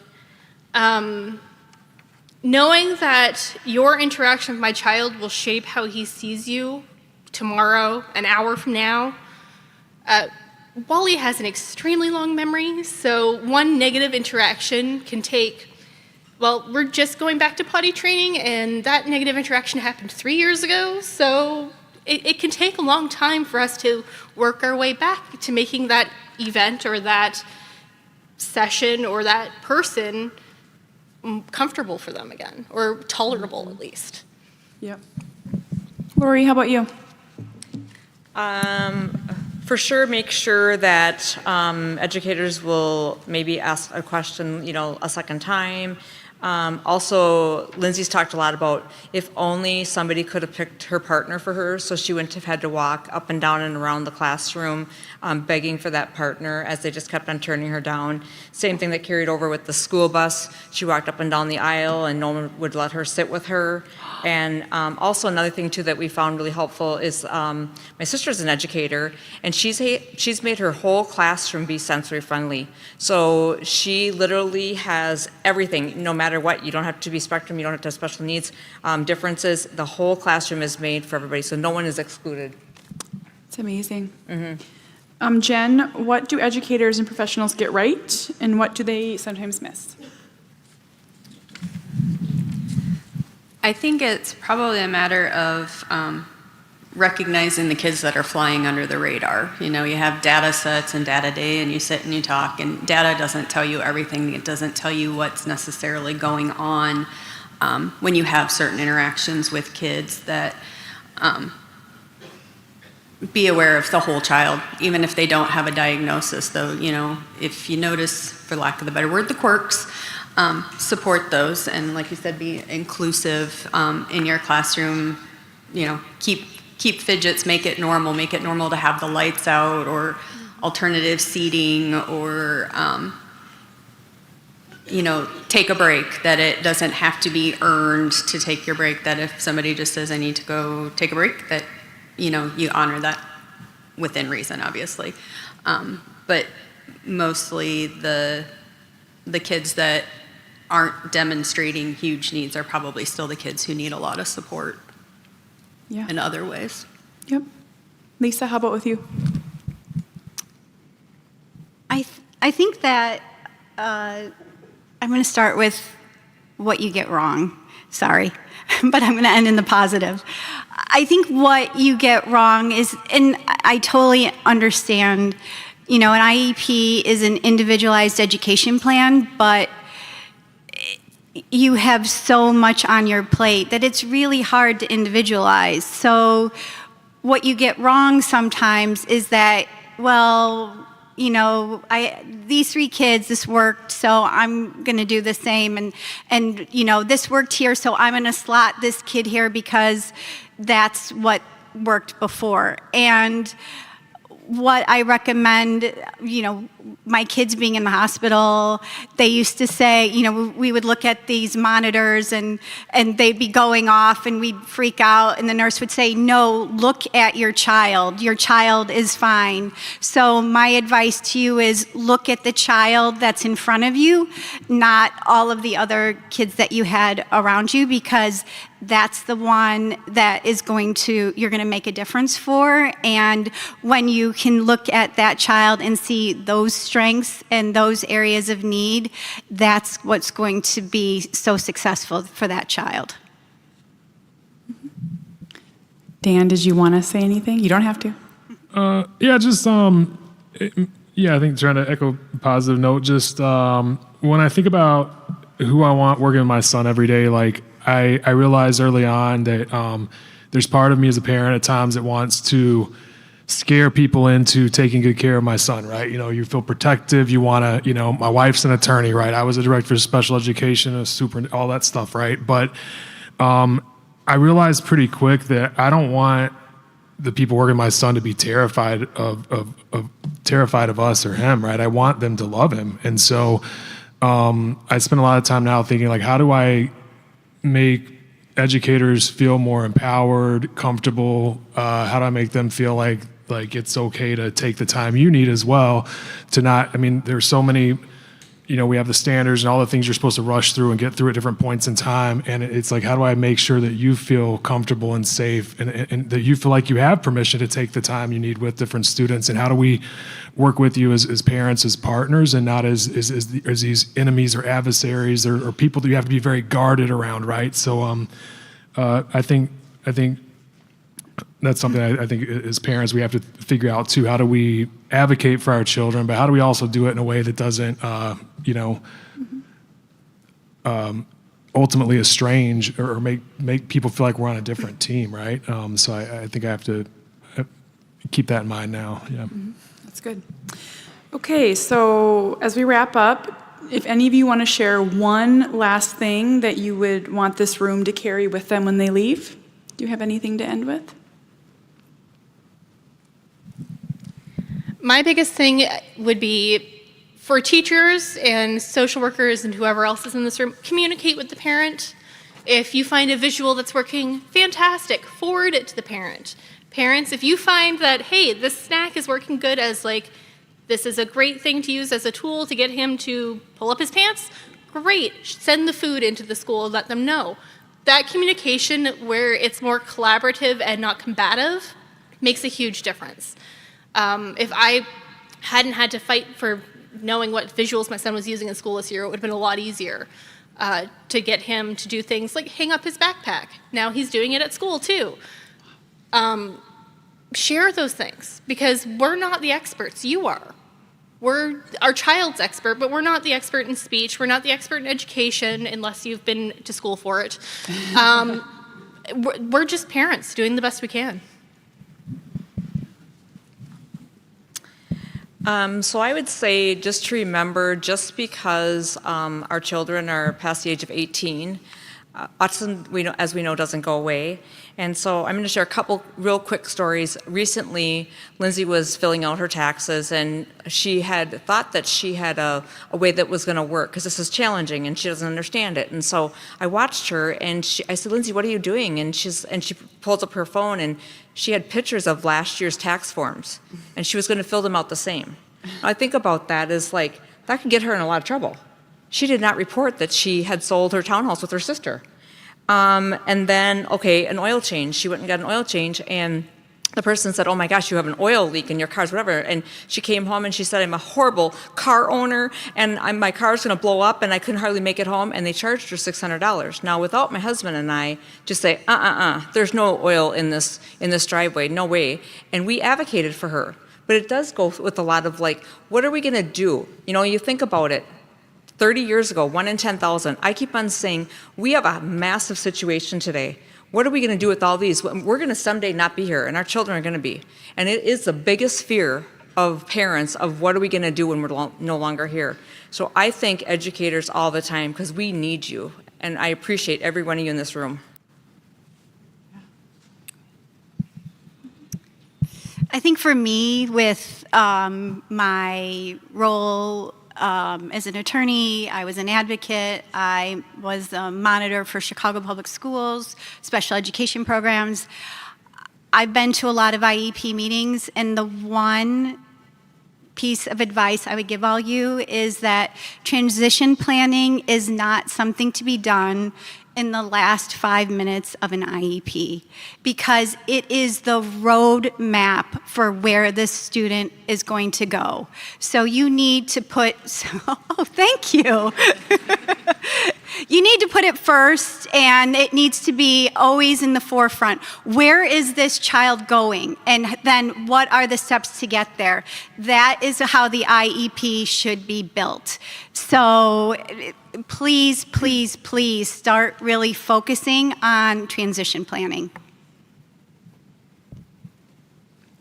knowing that your interaction with my child will shape how he sees you tomorrow, an hour from now. Wally has an extremely long memory, so one negative interaction can take, well, we're just going back to potty training, and that negative interaction happened 3 years ago, so it can take a long time for us to work our way back to making that event or that session or that person comfortable for them again, or tolerable at least. Yep. Lori, how about you? For sure, make sure that educators will maybe ask a question, a second time. Also, Lindsay's talked a lot about if only somebody could have picked her partner for her, so she wouldn't have had to walk up and down and around the classroom begging for that partner as they just kept on turning her down. Same thing that carried over with the school bus. She walked up and down the aisle and no one would let her sit with her. And also another thing too that we found really helpful is my sister's an educator, and she's made her whole classroom be sensory friendly. So she literally has everything, no matter what. You don't have to be spectrum, you don't have to have special needs differences. The whole classroom is made for everybody, so no one is excluded. It's amazing. Jen, what do educators and professionals get right, and what do they sometimes miss? I think it's probably a matter of recognizing the kids that are flying under the radar. You have data sets and data day, and you sit and you talk, and data doesn't tell you everything. It doesn't tell you what's necessarily going on when you have certain interactions with kids. That be aware of the whole child, even if they don't have a diagnosis, though. If you notice, for lack of a better word, the quirks, support those, and like you said, be inclusive in your classroom. Keep fidgets, make it normal to have the lights out, or alternative seating, or take a break, that it doesn't have to be earned to take your break, that if somebody just says I need to go take a break, that you honor that within reason, obviously. But mostly the kids that aren't demonstrating huge needs are probably still the kids who need a lot of support in other ways. Yep. Lisa, how about with you? I think that I'm going to start with what you get wrong. Sorry, but I'm going to end in the positive. I think what you get wrong is, and I totally understand, an IEP is an individualized education plan, but you have so much on your plate that it's really hard to individualize. So what you get wrong sometimes is that, these 3 kids, this worked, so I'm going to do the same. And this worked here, so I'm going to slot this kid here because that's what worked before. And what I recommend, my kids being in the hospital, they used to say, we would look at these monitors and they'd be going off and we'd freak out, and the nurse would say, no, look at your child. Your child is fine. So my advice to you is look at the child that's in front of you, not all of the other kids that you had around you, because that's the one that you're going to make a difference for. And when you can look at that child and see those strengths and those areas of need, that's what's going to be so successful for that child. Dan, did you want to say anything? You don't have to. Yeah, just I think trying to echo a positive note. Just when I think about who I want working with my son every day, like I realized early on that there's part of me as a parent at times that wants to scare people into taking good care of my son, right? You know, you feel protective. You want to, my wife's an attorney, right? I was a director of special education, all that stuff, right? But I realized pretty quick that I don't want the people working with my son to be terrified of us or him, right? I want them to love him. And so I spend a lot of time now thinking, like, how do I make educators feel more empowered, comfortable? How do I make them feel like it's okay to take the time you need as well to not, there's so many, we have the standards and all the things you're supposed to rush through and get through at different points in time. And it's like, how do I make sure that you feel comfortable and safe and that you feel like you have permission to take the time you need with different students? And how do we work with you as parents, as partners, and not as these enemies or adversaries or people that you have to be very guarded around, right? So I think that's something I think as parents we have to figure out too. How do we advocate for our children, but how do we also do it in a way that doesn't, ultimately estrange or make people feel like we're on a different team, right? So I think I have to keep that in mind now. Yeah. That's good. Okay, so as we wrap up, if any of you want to share one last thing that you would want this room to carry with them when they leave, do you have anything to end with? My biggest thing would be for teachers and social workers and whoever else is in this room, communicate with the parent. If you find a visual that's working, fantastic, forward it to the parent. Parents, if you find that, hey, this snack is working good as this is a great thing to use as a tool to get him to pull up his pants, great, send the food into the school, let them know. That communication where it's more collaborative and not combative makes a huge difference. If I hadn't had to fight for knowing what visuals my son was using in school this year, it would have been a lot easier to get him to do things like hang up his backpack. Now he's doing it at school too. Share those things because we're not the experts, you are. We're our child's expert, but we're not the expert in speech. We're not the expert in education unless you've been to school for it. We're just parents doing the best we can. So I would say just to remember, just because our children are past the age of 18, autism, as we know, doesn't go away. And so I'm going to share a couple real quick stories. Recently, Lindsay was filling out her taxes, and she had thought that she had a way that was going to work, because this is challenging, and she doesn't understand it. And so I watched her, and I said, Lindsay, what are you doing? And she pulls up her phone, and she had pictures of last year's tax forms, and she was going to fill them out the same. I think about that as that could get her in a lot of trouble. She did not report that she had sold her townhouse with her sister. And then, an oil change. She went and got an oil change, and the person said, oh my gosh, you have an oil leak in your cars, whatever. And she came home and she said, I'm a horrible car owner, and my car's going to blow up, and I couldn't hardly make it home. And they charged her $600. Now, without my husband and I just say, there's no oil in this driveway, no way. And we advocated for her. But it does go with a lot of what are we going to do? You think about it. 30 years ago, 1 in 10,000. I keep on saying, we have a massive situation today. What are we going to do with all these? We're going to someday not be here, and our children are going to be. And it is the biggest fear of parents of what are we going to do when we're no longer here. So I thank educators all the time because we need you, and I appreciate every one of you in this room. I think for me, with my role as an attorney, I was an advocate, I was a monitor for Chicago Public Schools, special education programs. I've been to a lot of IEP meetings, and the one piece of advice I would give all you is that transition planning is not something to be done in the last 5 minutes of an IEP because it is the road map for where this student is going to go. So you need to put, oh, thank you. You need to put it first, and it needs to be always in the forefront. Where is this child going? And then what are the steps to get there? That is how the IEP should be built. So please, please, please start really focusing on transition planning.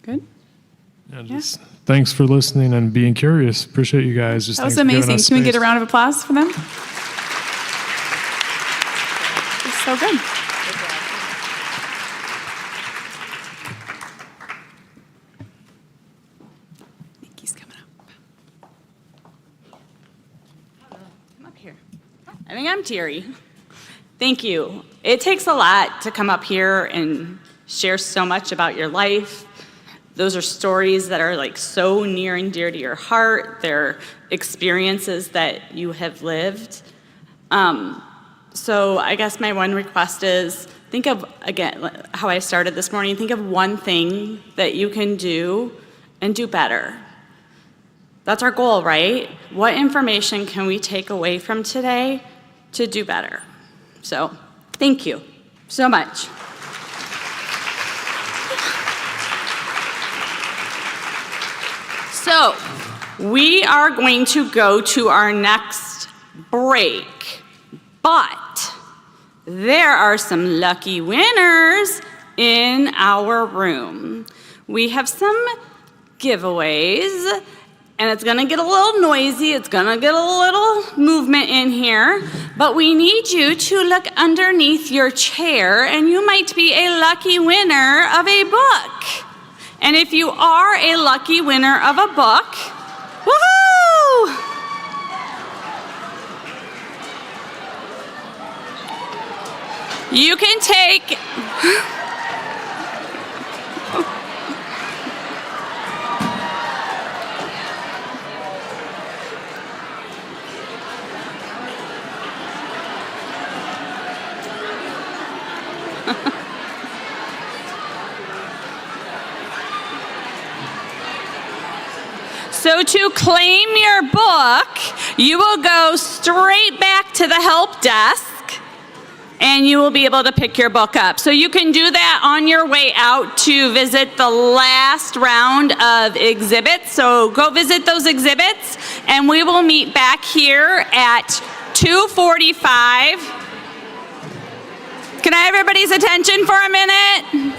Good. Yeah, just thanks for listening and being curious. Appreciate you guys. Just That was thanks for giving amazing. us Can we get a space. round of applause for them? It's so good. Nikki's coming up. Come up here. I think I'm teary. Thank you. It takes a lot to come up here and share so much about your life. Those are stories that are like so near and dear to your heart. They're experiences that you have lived. So I guess my one request is think of, again, how I started this morning, think of one thing that you can do and do better. That's our goal, right? What information can we take away from today to do better? So thank you so much. So we are going to go to our next break, but there are some lucky winners in our room. We have some giveaways, and it's gonna get a little noisy, it's gonna get a little movement in here, but we need you to look underneath your chair, and you might be a lucky winner of a book. And if you are a lucky winner of a book, woohoo! You can take So to claim your book, you will go straight back to the help desk and you will be able to pick your book up. So you can do that on your way out to visit the last round of exhibits. So go visit those exhibits and we will meet back here at 2:45. Can I have everybody's attention for a minute?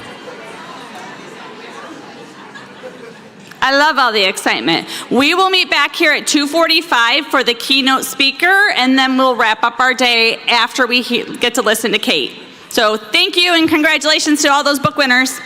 I love all the excitement. We will meet back here at 2:45 for the keynote speaker, and then we'll wrap up our day after we get to listen to Kate. So thank you and congratulations to all those book winners.